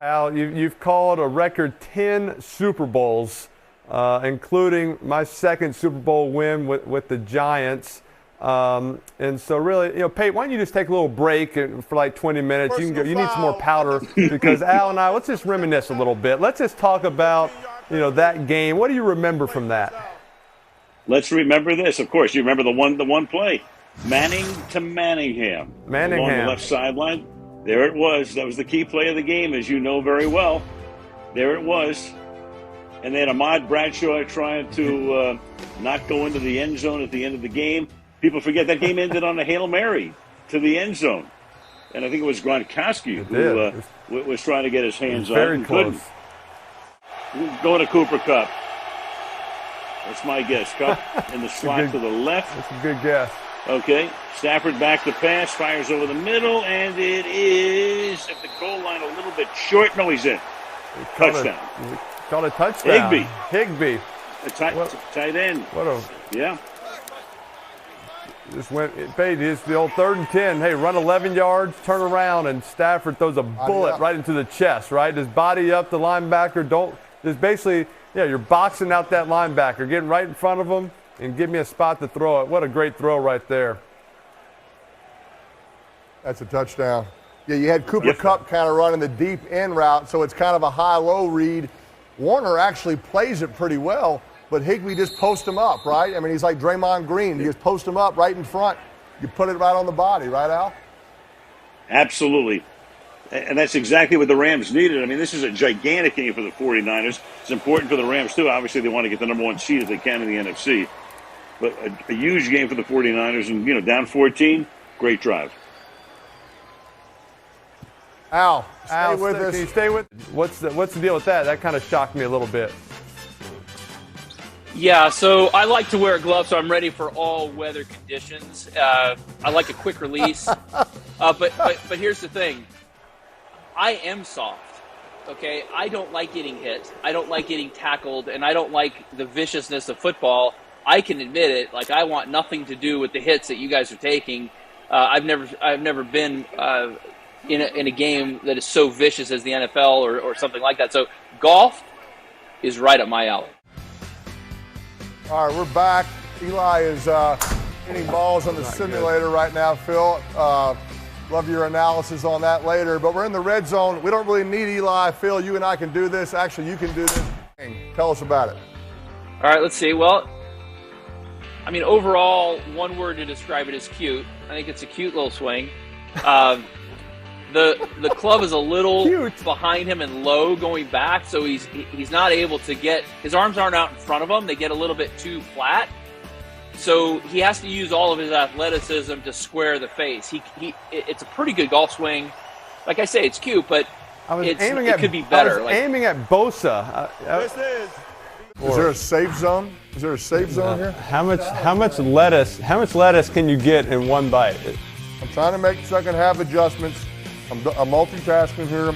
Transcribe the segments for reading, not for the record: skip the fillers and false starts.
Al, you've called a record 10 Super Bowls, including my second Super Bowl win with the Giants. And so really, Pate, why don't you just take a little break for like 20 minutes? You can go. You need some more powder because Al and I, let's just reminisce a little bit. Let's just talk about, that game. What do you remember from that? Let's remember this. Of course, you remember the one play. Manning to Manningham. Along the left sideline. There it was. That was the key play of the game, as you know very well. There it was. And then Ahmad Bradshaw trying to not go into the end zone at the end of the game. People forget that game ended on a Hail Mary to the end zone. And I think it was Gronkowski who was trying to get his hands on it and couldn't. Going to Cooper Kupp. That's my guess. Kupp in the slot to the left. That's a good guess. Okay. Stafford back to pass, fires over the middle, and it is at the goal line a little bit short. No, he's in. Touchdown. Called a touchdown. Higbee. A tight end. Yeah. Just went, it's the old 3rd and 10. Hey, run 11 yards, turn around, and Stafford throws a bullet right into the chest, right? Just body up the linebacker. Just basically, you're boxing out that linebacker, getting right in front of him and give me a spot to throw it. What a great throw right there. That's a touchdown. Yeah, you had Cooper Kupp kind of running the deep end route, so it's kind of a high-low read. Warner actually plays it pretty well, but Higbee just posts him up, right? I mean, he's like Draymond Green. You just post him up right in front. You put it right on the body, right, Al? Absolutely. And that's exactly what the Rams needed. I mean, this is a gigantic game for the 49ers. It's important for the Rams, too. Obviously, they want to get the number 1 seed if they can in the NFC. But a huge game for the 49ers. And, down 14, great drive. Al, stay with us. Can you stay with? What's the deal with that? That kind of shocked me a little bit. Yeah, so I like to wear gloves, so I'm ready for all weather conditions. I like a quick release, but here's the thing: I am soft. Okay, I don't like getting hit. I don't like getting tackled, and I don't like the viciousness of football. I can admit it. Like, I want nothing to do with the hits that you guys are taking. I've never been in a game that is so vicious as the NFL or something like that. So golf is right up my alley. All right, we're back. Eli is hitting balls on the simulator right now, Phil. Love your analysis on that later. But we're in the red zone. We don't really need Eli. Phil, you and I can do this. Actually, you can do this. Tell us about it. All right, let's see. Well, I mean, overall, one word to describe it is cute. I think it's a cute little swing. The club is a little behind him and low going back, so he's not able to get – his arms aren't out in front of him. They get a little bit too flat. So he has to use all of his athleticism to square the face. It's a pretty good golf swing. Like I say, it's cute, but it could be better. I was aiming at Bosa. Is there a safe zone? Is there a safe zone here? How much lettuce can you get in one bite? I'm trying to make second half adjustments. I'm multitasking here.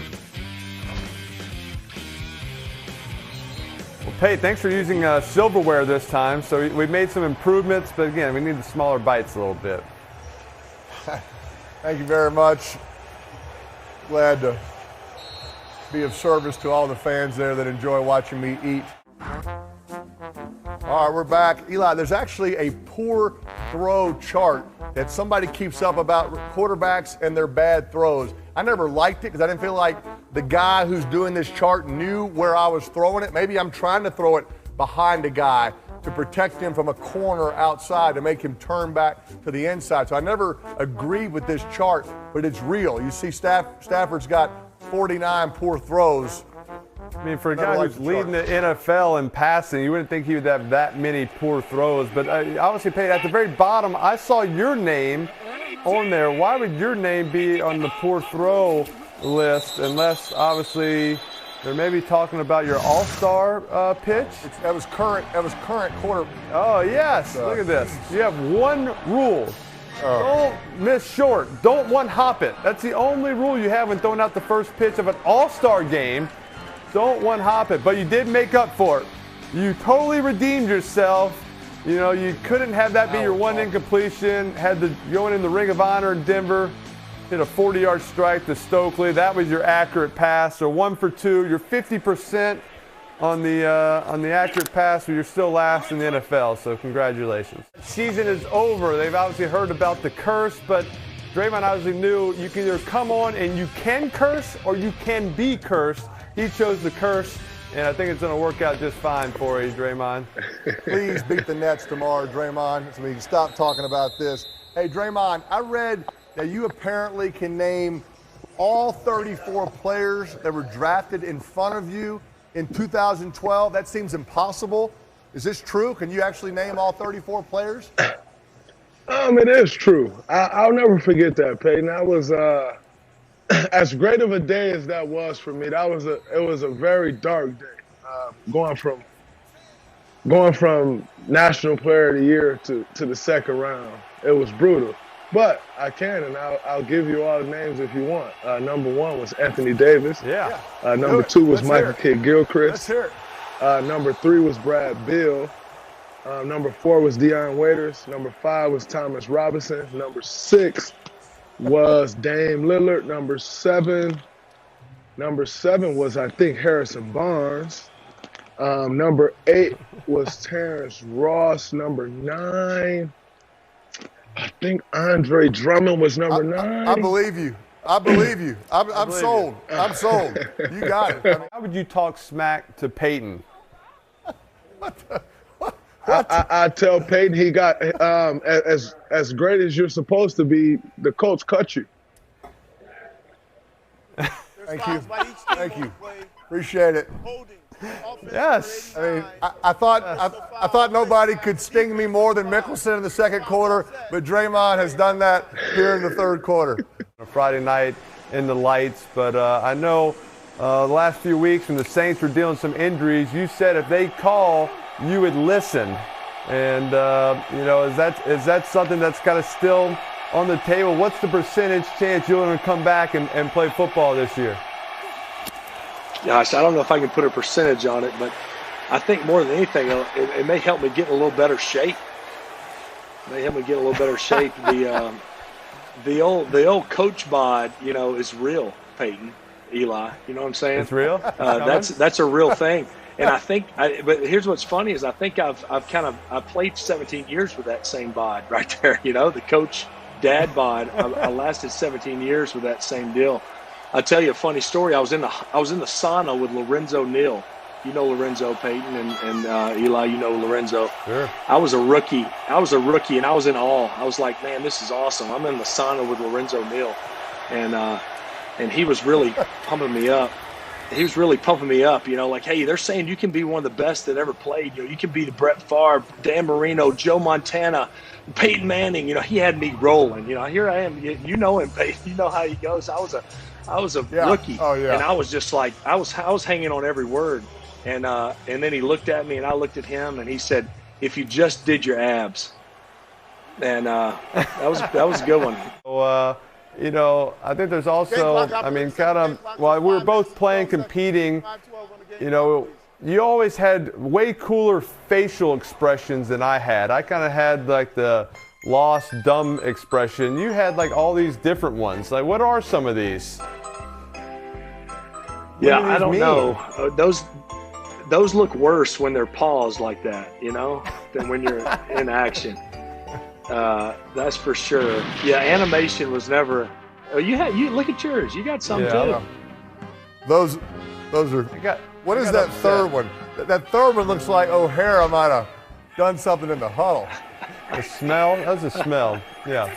Well, Pate, thanks for using silverware this time. So we made some improvements, but again, we need the smaller bites a little bit. Thank you very much. Glad to be of service to all the fans there that enjoy watching me eat. All right, we're back. Eli, there's actually a poor throw chart that somebody keeps up about quarterbacks and their bad throws. I never liked it because I didn't feel like the guy who's doing this chart knew where I was throwing it. Maybe I'm trying to throw it behind a guy to protect him from a corner outside to make him turn back to the inside. So I never agreed with this chart, but it's real. You see Stafford's got 49 poor throws. I mean, for a guy who's leading the NFL in passing, you wouldn't think he would have that many poor throws. But obviously, Pate, at the very bottom, I saw your name on there. Why would your name be on the poor throw list unless, obviously, they're maybe talking about your all-star pitch? That was current quarter. Oh, yes. Look at this. You have one rule. Don't miss short. Don't one-hop it. That's the only rule you have when throwing out the first pitch of an all-star game. Don't one-hop it, but you did make up for it. You totally redeemed yourself. You couldn't have that be your one incompletion. Had the going in the Ring of Honor in Denver. hit a 40-yard strike to Stokely. That was your accurate pass. So 1 for 2. You're 50% on the accurate pass, but you're still last in the NFL. So congratulations. Season is over. They've obviously heard about the curse, but Draymond obviously knew you can either come on and you can curse or you can be cursed. He chose the curse, and I think it's going to work out just fine for you, Draymond. Please beat the Nets tomorrow, Draymond, so we can stop talking about this. Hey, Draymond, I read that you apparently can name all 34 players that were drafted in front of you in 2012. That seems impossible. Is this true? Can you actually name all 34 players? It is true. I'll never forget that, Peyton. I was as great of a day as that was for me. It was a very dark day. Going from National Player of the Year to the second round, it was brutal. But I can, and I'll give you all the names if you want. Number 1 was Anthony Davis. Yeah. Number 2 was Michael Kidd-Gilchrist. Let's hear it. Number 3 was Brad Beal. Number 4 was Deion Waiters. Number 5 was Thomas Robinson. Number 6 was Dame Lillard. Number 7 was, I think, Harrison Barnes. Number 8 was Terrence Ross. Number 9, I think Andre Drummond was number 9. I believe you. I'm sold. I'm sold. You got it. How would you talk smack to Peyton? I tell Peyton he got as great as you're supposed to be. The coach cut you. Thank you. Thank you. Appreciate it. Yes. I mean, I thought nobody could sting me more than Mickelson in the second quarter, but Draymond has done that here in the third quarter. Friday night in the lights, but I know the last few weeks when the Saints were dealing with some injuries, you said if they call, you would listen. And, is that something that's kind of still on the table? What's the percentage chance you're going to come back and play football this year? Gosh, I don't know if I can put a percentage on it, but I think more than anything, it may help me get in a little better shape. The old coach bod, is real, Peyton, Eli. You know what I'm saying? It's real? That's a real thing. And I think, but here's what's funny is I think I've played 17 years with that same bod right there. The coach dad bod. I lasted 17 years with that same deal. I'll tell you a funny story. I was in the sauna with Lorenzo Neal. You know Lorenzo, Peyton, and Eli. You know Lorenzo. Sure. I was a rookie, and I was in awe. I was like, man, this is awesome. I'm in the sauna with Lorenzo Neal, and he was really pumping me up. Like, hey, they're saying you can be one of the best that ever played. You can be the Brett Favre, Dan Marino, Joe Montana, Peyton Manning. He had me rolling. Here I am. You know him, Peyton. You know how he goes. I was a rookie, and I was just like I was hanging on every word. And then he looked at me, and I looked at him, and he said, "If you just did your abs," and that was a good one. So, I think there's also, while we were both playing, competing, you always had way cooler facial expressions than I had. I kind of had like the lost, dumb expression. You had like all these different ones. Like, what are some of these? Yeah, I don't know. Those look worse when they're paused like that, than when you're in action. That's for sure. Yeah, animation was never. Oh, you look at yours. You got some too. Those are. What is that third one? That third one looks like O'Hara might have done something in the huddle. The smell? That's a smell. Yeah.